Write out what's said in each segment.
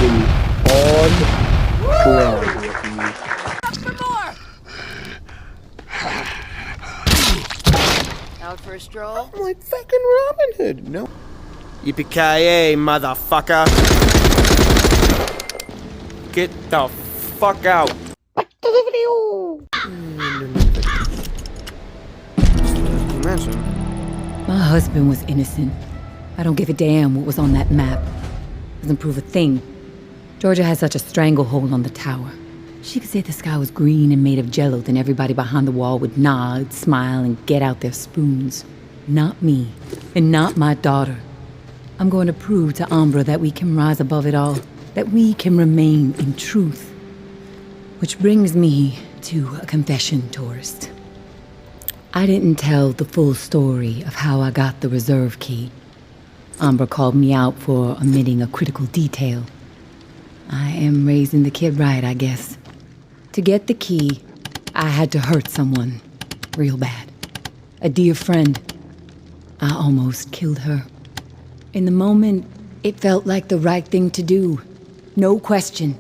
on trial. Out for a stroll? I'm like fucking Robin Hood. No. Yippee-ki-yay, motherfucker. Get the fuck out. Back to the video. My husband was innocent. I don't give a damn what was on that map. Doesn't prove a thing. Georgia has such a stranglehold on the tower. She could say the sky was green and made of jello, then everybody behind the wall would nod, smile, and get out their spoons. Not me, and not my daughter. I'm going to prove to Umbra that we can rise above it all, that we can remain in truth. Which brings me to a confession, tourist. I didn't tell the full story of how I got the reserve key. Umbra called me out for omitting a critical detail. I am raising the kid right, I guess. To get the key, I had to hurt someone. Real bad. A dear friend. I almost killed her. In the moment, it felt like the right thing to do. No question.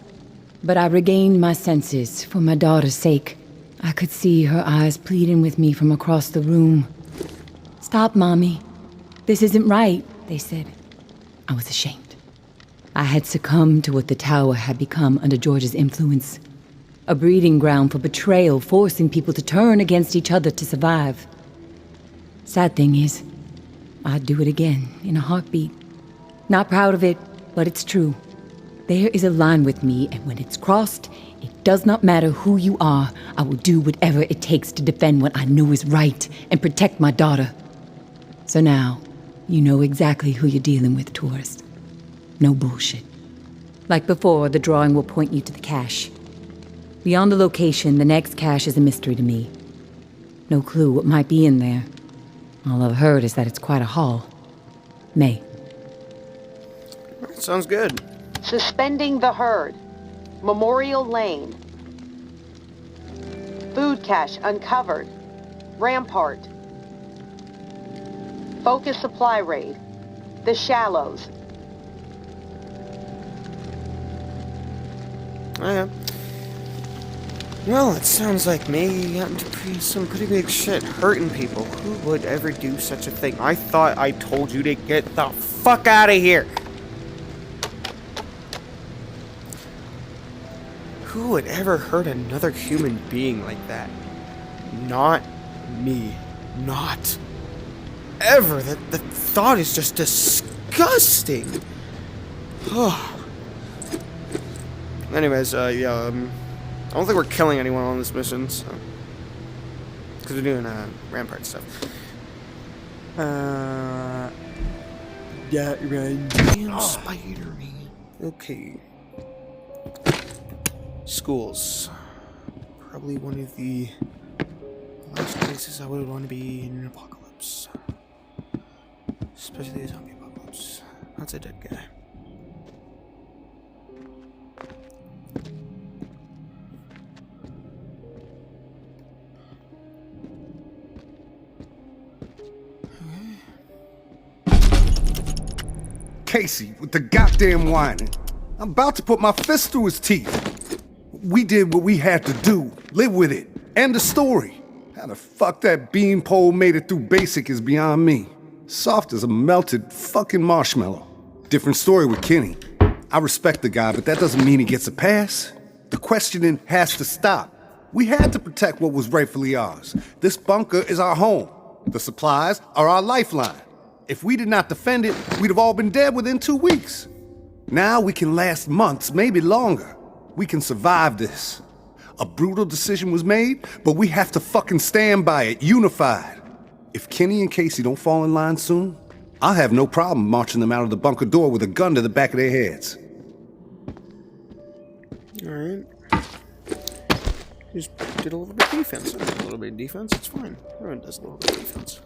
But I regained my senses for my daughter's sake. I could see her eyes pleading with me from across the room. "Stop, Mommy. This isn't right," they said. I was ashamed. I had succumbed to what the tower had become under George's influence. A breeding ground for betrayal, forcing people to turn against each other to survive. Sad thing is, I'd do it again in a heartbeat. Not proud of it, but it's true. There is a line with me, and when it's crossed, it does not matter who you are. I will do whatever it takes to defend what I know is right and protect my daughter. So now, you know exactly who you're dealing with, tourist. No bullshit. Like before, the drawing will point you to the cache. Beyond the location, the next cache is a mystery to me. No clue what might be in there. All I've heard is that it's quite a haul. May. Sounds good. Suspending the herd. Memorial Lane. Food cache uncovered. Rampart. Focus supply raid. The Shallows. Oh, yeah. Well, it sounds like May got into some pretty big shit, hurting people. Who would ever do such a thing? I thought I told you to get the fuck out of here! Who would ever hurt another human being like that? Not me. Not ever. The thought is just disgusting. Anyways, yeah, I don't think we're killing anyone on this mission, so. Because we're doing, Rampart stuff. Yeah, right. Damn Spider-Man. Okay. Schools. Probably one of the last places I would want to be in an apocalypse. Especially a zombie apocalypse. That's a dead guy. Casey with the goddamn whining. I'm about to put my fist through his teeth. We did what we had to do. Live with it. End the story. How the fuck that beanpole made it through basic is beyond me. Soft as a melted fucking marshmallow. Different story with Kenny. I respect the guy, but that doesn't mean he gets a pass. The questioning has to stop. We had to protect what was rightfully ours. This bunker is our home. The supplies are our lifeline. If we did not defend it, we'd have all been dead within 2 weeks. Now we can last months, maybe longer. We can survive this. A brutal decision was made, but we have to fucking stand by it, unified. If Kenny and Casey don't fall in line soon, I'll have no problem marching them out of the bunker door with a gun to the back of their heads. Alright. Just did a little bit of defense. A little bit of defense, it's fine. Everyone does a little bit of defense.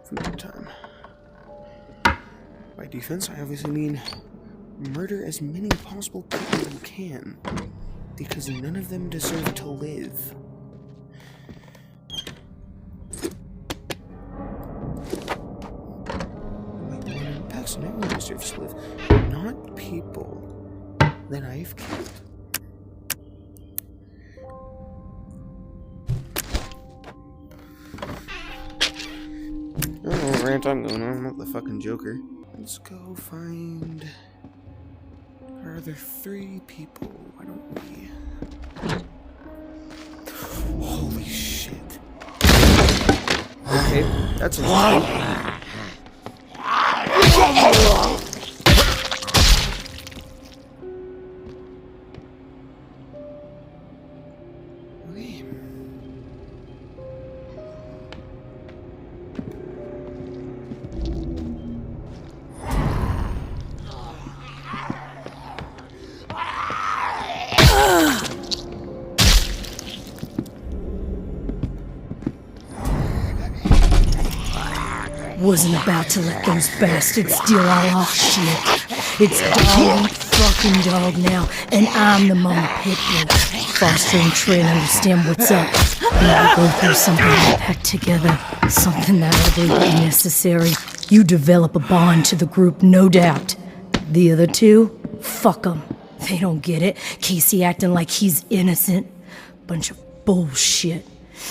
From time to time. By defense, I obviously mean murder as many possible people as you can. Because none of them deserve to live. Like, no one deserves to live. Not people then I've killed. I don't know what rant I'm going on. I'm not the fucking Joker. Let's go find... Are there 3 people? Why don't we... Holy shit. Okay, that's interesting. Wasn't about to let those bastards steal our shit. It's dog eat fucking dog now, and I'm the mama pit bull. Foster and Trent understand what's up. And we go through something like that together. Something that ugly but necessary. You develop a bond to the group, no doubt. The other 2, fuck them. They don't get it. Casey acting like he's innocent. Bunch of bullshit.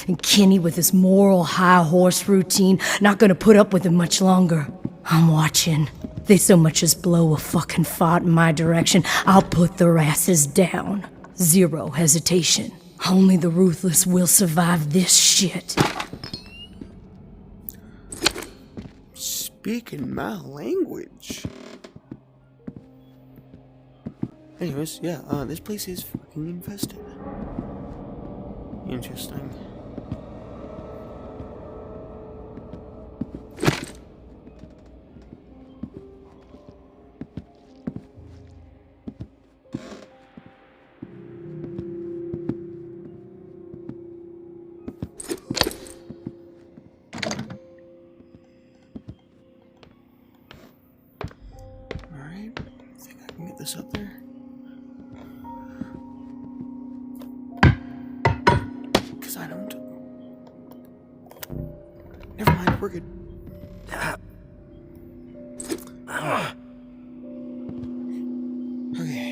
And Kenny with his moral high horse routine, not gonna put up with it much longer. I'm watching. They so much as blow a fucking fart in my direction, I'll put their asses down. Zero hesitation. Only the ruthless will survive this shit. Speaking my language. Anyways, yeah, this place is fucking infested. Interesting. Alright, I think I can get this up there. Because I don't. Never mind, we're good. Okay.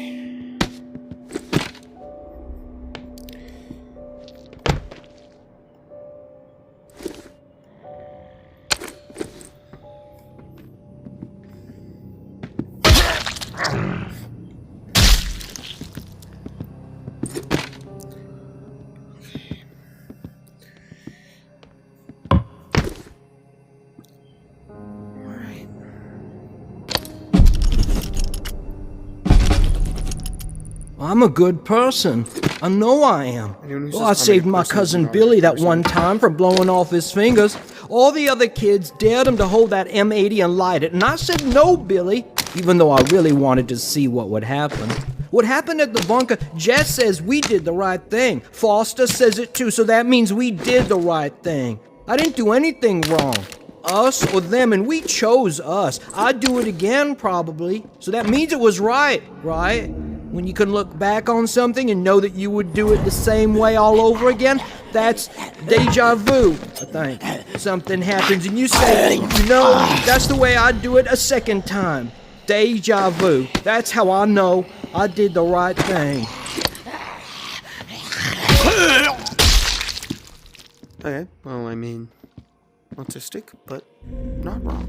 I'm a good person. I know I am. Well, I saved my cousin Billy that one time from blowing off his fingers. All the other kids dared him to hold that M80 and light it, and I said no, Billy, even though I really wanted to see what would happen. What happened at the bunker, Jess says we did the right thing. Foster says it too, so that means we did the right thing. I didn't do anything wrong. Us or them, and we chose us. I'd do it again, probably. So that means it was right, right? When you can look back on something and know that you would do it the same way all over again, that's deja vu, I think. Something happens and you say, you know, that's the way I'd do it a second time. Deja vu. That's how I know I did the right thing. Okay, well, I mean, autistic, but not wrong.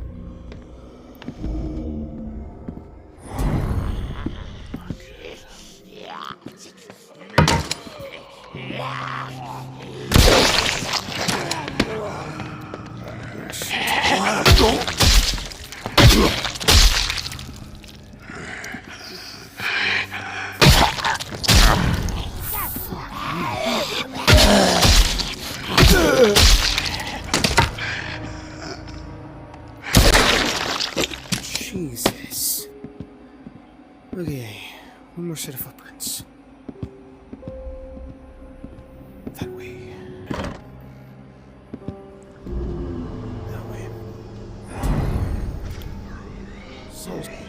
Jesus. Okay, one more set of footprints. That way. That way. Sounds good.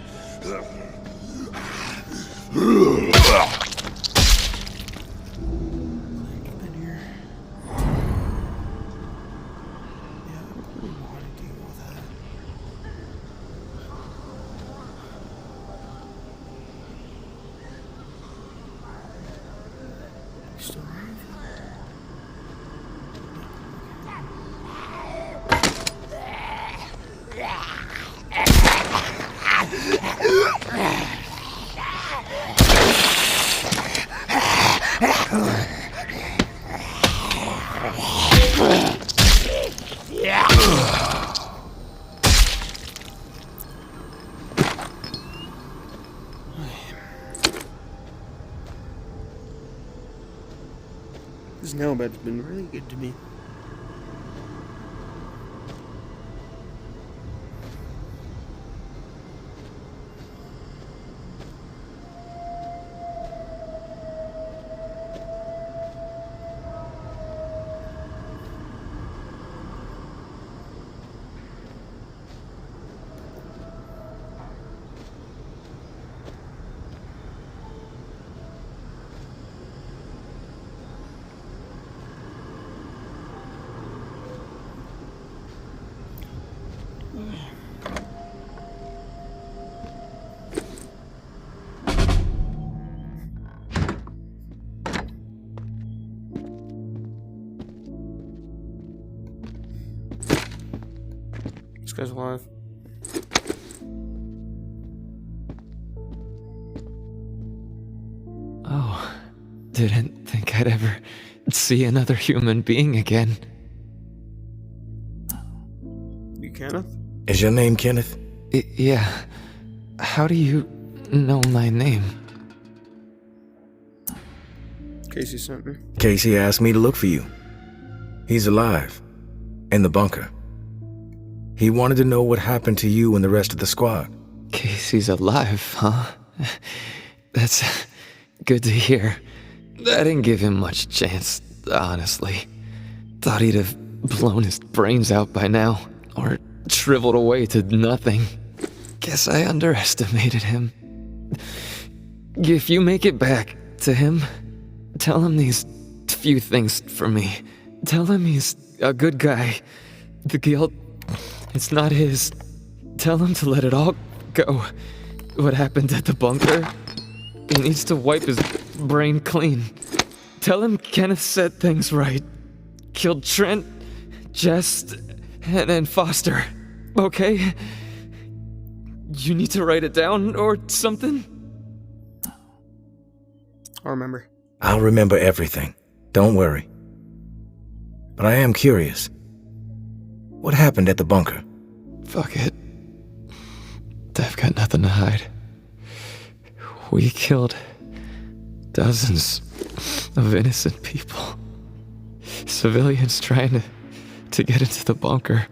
In here. Yeah, I don't really want to deal with that. This nail bed's been really good to me. This guy's alive. Oh, didn't think I'd ever see another human being again. You Kenneth? Is your name Kenneth? Yeah. How do you know my name? Casey sent me. Casey asked me to look for you. He's alive. In the bunker. He wanted to know what happened to you and the rest of the squad. Casey's alive, huh? That's good to hear. I didn't give him much chance, honestly. Thought he'd have blown his brains out by now, or shriveled away to nothing. Guess I underestimated him. If you make it back to him, tell him these few things for me. Tell him he's a good guy. The guilt, it's not his. Tell him to let it all go. What happened at the bunker? He needs to wipe his brain clean. Tell him Kenneth said things right. Killed Trent, Jess, and Foster. Okay? You need to write it down or something? I'll remember. I'll remember everything. Don't worry. But I am curious. What happened at the bunker? Fuck it. I've got nothing to hide. We killed dozens of innocent people. Civilians trying to get into the bunker.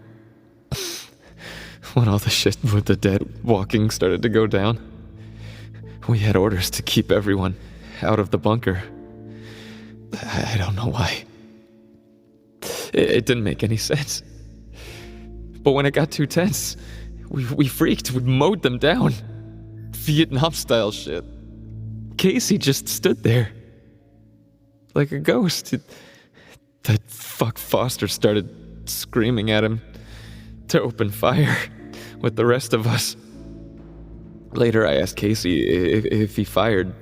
When all the shit with the dead walking started to go down, we had orders to keep everyone out of the bunker. I don't know why. It didn't make any sense. But when it got too tense, we freaked. We mowed them down. Vietnam-style shit. Casey just stood there. Like a ghost. That fuck Foster started screaming at him to open fire with the rest of us. Later I asked Casey if he fired.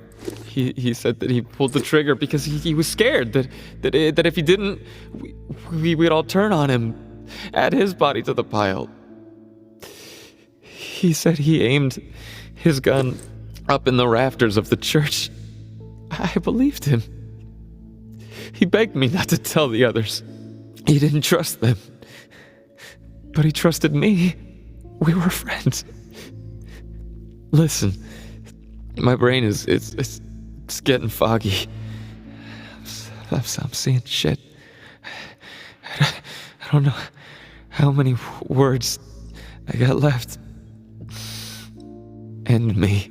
He said that he pulled the trigger because he was scared that if he didn't, we'd all turn on him, add his body to the pile. He said he aimed his gun up in the rafters of the church. I believed him. He begged me not to tell the others. He didn't trust them. But he trusted me. We were friends. Listen, my brain is getting foggy. I'm seeing shit. I don't know how many words I got left. End me.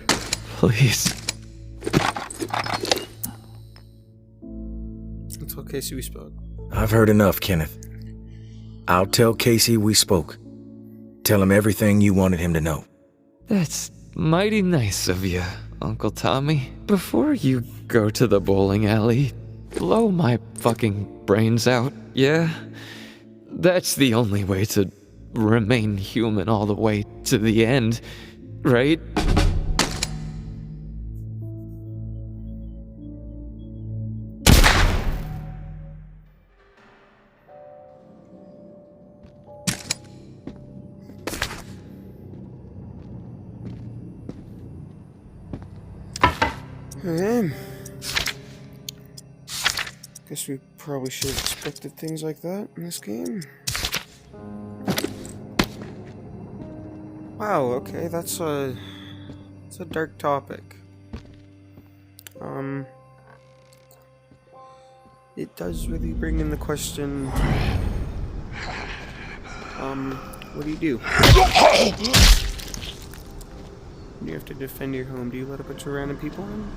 Please. Until Casey we spoke. I've heard enough, Kenneth. I'll tell Casey we spoke. Tell him everything you wanted him to know. That's mighty nice of you, Uncle Tommy. Before you go to the bowling alley, blow my fucking brains out, yeah? That's the only way to remain human all the way to the end, right? Okay. Guess we probably should have expected things like that in this game. Wow, okay, that's a dark topic. It does really bring in the question, what do you do? When you have to defend your home, do you let a bunch of random people in?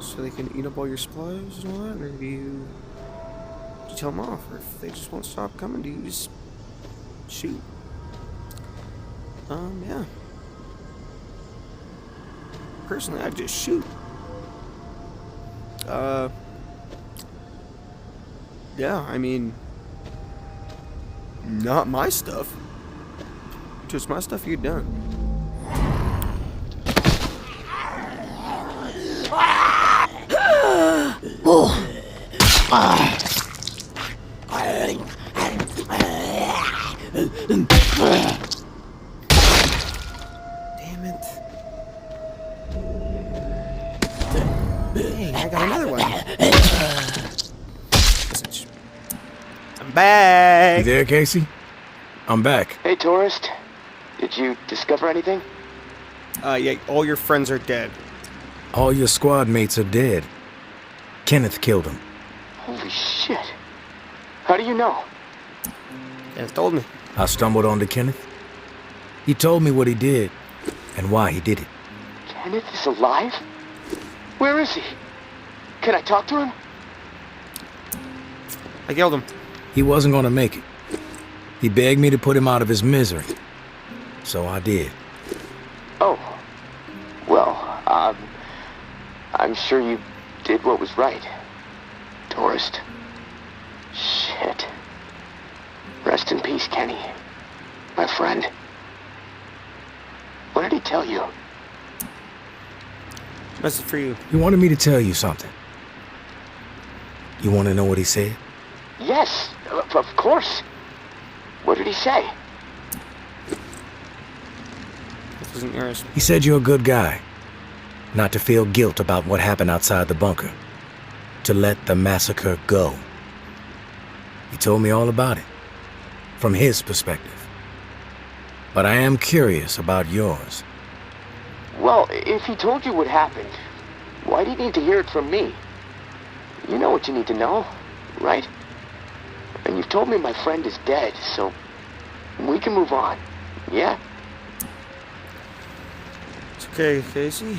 So they can eat up all your supplies and all that? Or do you tell them off? Or if they just won't stop coming, do you just shoot? Yeah. Personally, I'd just shoot. Yeah, I mean, not my stuff. Just my stuff you're done. Damn it. Dang, I got another one. I'm back. You there, Casey? I'm back. Hey, tourist. Did you discover anything? Yeah, all your friends are dead. All your squad mates are dead. Kenneth killed them. Holy shit. How do you know? Yes, told me. I stumbled onto Kenneth. He told me what he did and why he did it. Kenneth is alive? Where is he? Can I talk to him? I killed him. He wasn't gonna make it. He begged me to put him out of his misery. So I did. Oh. Well, I'm sure you did what was right. Tourist. Shit. Rest in peace, Kenny. My friend. What did he tell you? Message for you. He wanted me to tell you something. You want to know what he said? Yes, of course. What did he say? This isn't yours. He said you're a good guy. Not to feel guilt about what happened outside the bunker. To let the massacre go. He told me all about it. From his perspective. But I am curious about yours. Well, if he told you what happened, why do you need to hear it from me? You know what you need to know, right? And you've told me my friend is dead, so we can move on, yeah? It's okay, Casey.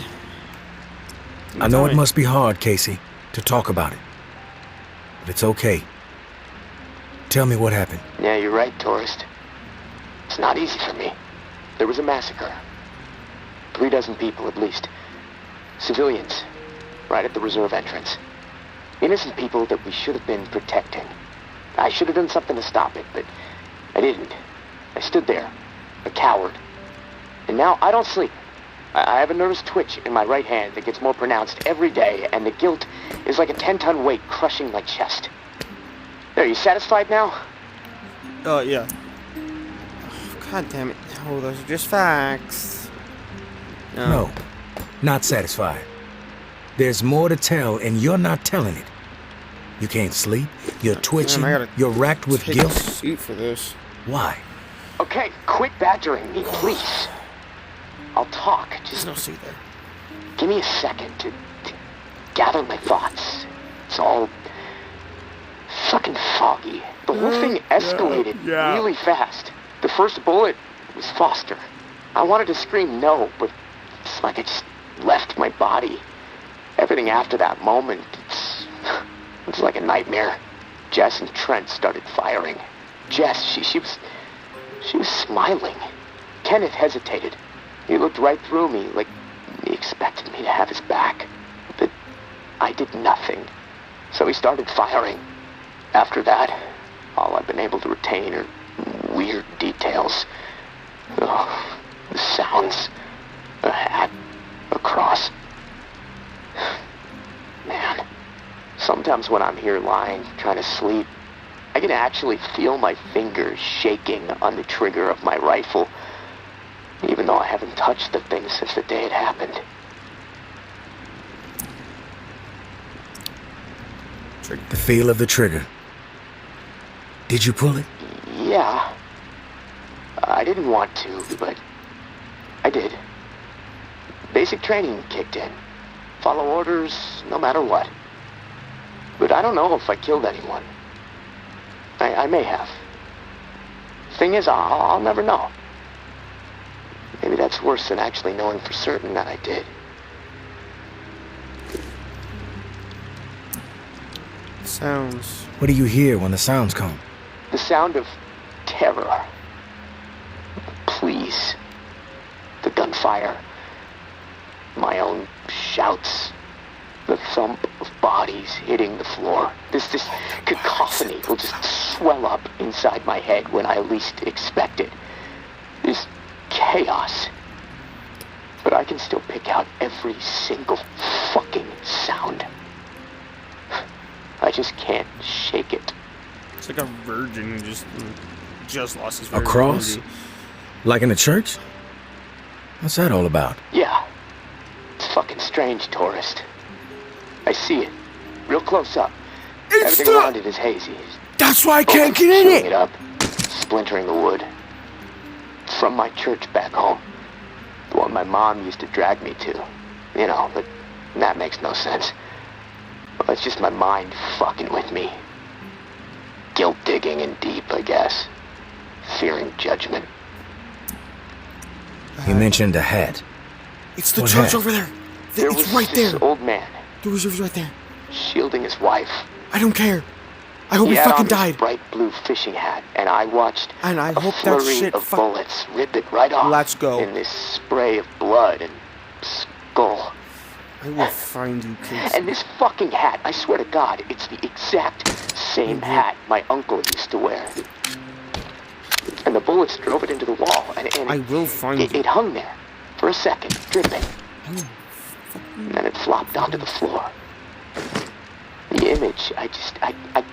I know it must be hard, Casey, to talk about it. But it's okay. Tell me what happened. Yeah, you're right, tourist. It's not easy for me. There was a massacre. 36 people at least. Civilians. Right at the reserve entrance. Innocent people that we should have been protecting. I should have done something to stop it, but I didn't. I stood there, a coward. And now I don't sleep. I have a nervous twitch in my right hand that gets more pronounced every day, and the guilt is like a 10-ton weight crushing my chest. There, you satisfied now? Yeah. God damn it. Oh, those are just facts. No, not satisfied. There's more to tell, and you're not telling it. You can't sleep, you're twitching, you're racked with guilt. Take a seat for this. Why? Okay, quit badgering me, please. I'll talk, There's just no seat there. give me a second to gather my thoughts. It's all fucking foggy. The whole thing escalated really fast. The first bullet was Foster. I wanted to scream no, but it's like I just left my body. Everything after that moment, it's like a nightmare. Jess and Trent started firing. Jess, she was smiling. Kenneth hesitated. He looked right through me, like he expected me to have his back. But I did nothing. So he started firing. After that, all I've been able to retain are weird details. Oh, the sounds. A hat. A cross. Man. Sometimes when I'm here lying, trying to sleep, I can actually feel my fingers shaking on the trigger of my rifle, even though I haven't touched the thing since the day it happened. The feel of the trigger. Did you pull it? Yeah. I didn't want to, but I did. Basic training kicked in. Follow orders no matter what. But I don't know if I killed anyone. I may have. Thing is, I'll never know. Maybe that's worse than actually knowing for certain that I did. Sounds. What do you hear when the sounds come? The sound of terror. Please. The gunfire. My own shouts. The thump of bodies hitting the floor. This cacophony will just swell up inside my head when I least expect it. This chaos. But I can still pick out every single fucking sound. I just can't shake it. It's like a virgin who just lost his virginity. A cross? Like in a church? What's that all about? Yeah. It's fucking strange, tourist. I see it. Real close up. Everything around it is hazy. That's why I can't get in Chewing it up. Splintering the wood. It's from my church back home. The one my mom used to drag me to. You know, but that makes no sense. Well, it's just my mind fucking with me. Guilt digging in deep, I guess. Fearing judgment. You mentioned a hat. It's the What church hat? over there. There It's was right this there. old man The reserve's right there. shielding his wife. I don't care. I hope He he had fucking on this died. bright blue fishing hat, and I watched And I a hope that flurry shit of bullets rip it right off. Let's go. In this spray of blood and skull. I will find you, Casey. And this fucking hat, I swear to God, it's the exact same hat my uncle used to wear. And the bullets drove it into the wall, and I will find you. it hung there for a second, dripping. And then it flopped onto the floor. The image, I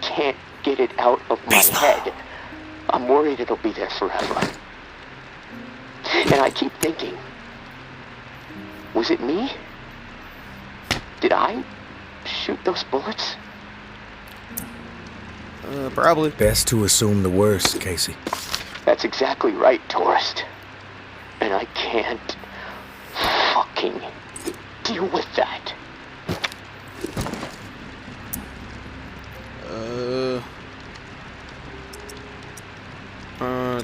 can't get it out of my head. I'm worried it'll be there forever. And I keep thinking, was it me? Did I shoot those bullets? Probably. Best to assume the worst, Casey. That's exactly right, tourist. And I can't fucking deal with that.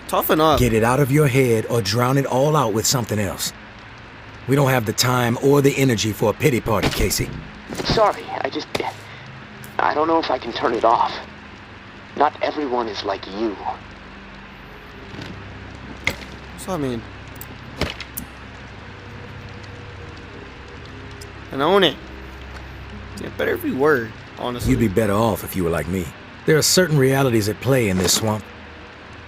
Toughen up. Get it out of your head or drown it all out with something else. We don't have the time or the energy for a pity party, Casey. Sorry, I don't know if I can turn it off. Not everyone is like you. So, I mean, and own it. Yeah, better every word, honestly. You'd be better off if you were like me. There are certain realities at play in this swamp.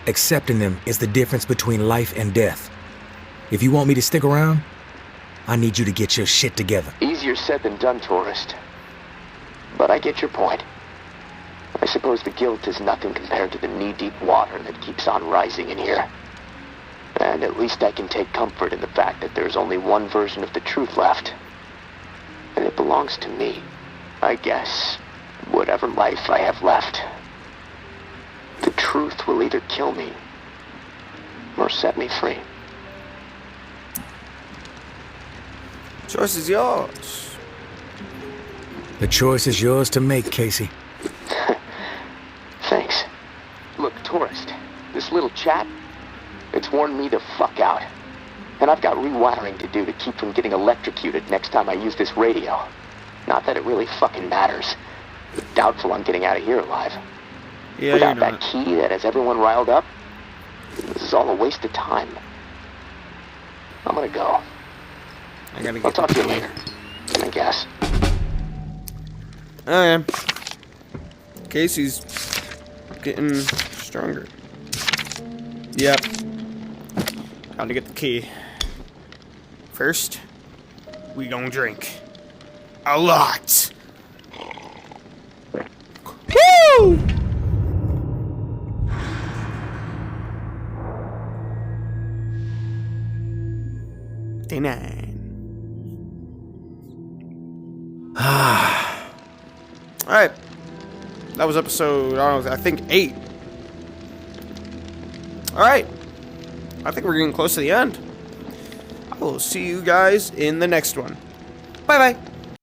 Accepting them is the difference between life and death. If you want me to stick around, I need you to get your shit together. Easier said than done, tourist. But I get your point. I suppose the guilt is nothing compared to the knee-deep water that keeps on rising in here. And at least I can take comfort in the fact that there's only one version of the truth left. And it belongs to me, I guess, whatever life I have left. The truth will either kill me or set me free. Choice is yours. The choice is yours to make, Casey. Thanks. Look, tourist, this little chat, it's worn me the fuck out. And I've got rewiring to do to keep from getting electrocuted next time I use this radio. Not that it really fucking matters. Doubtful I'm getting out of here alive. Yeah, Without you're that not. key that has everyone riled up, this is all a waste of time. I'm gonna go. I gotta get I'll talk the to you key. later, I guess. Okay. Casey's getting stronger. Yep. Time to get the key. First, we gonna drink. A lot. Woo! Day-9. Alright. That was episode, I don't know, I think 8. Alright. I think we're getting close to the end. I will see you guys in the next one. Bye-bye.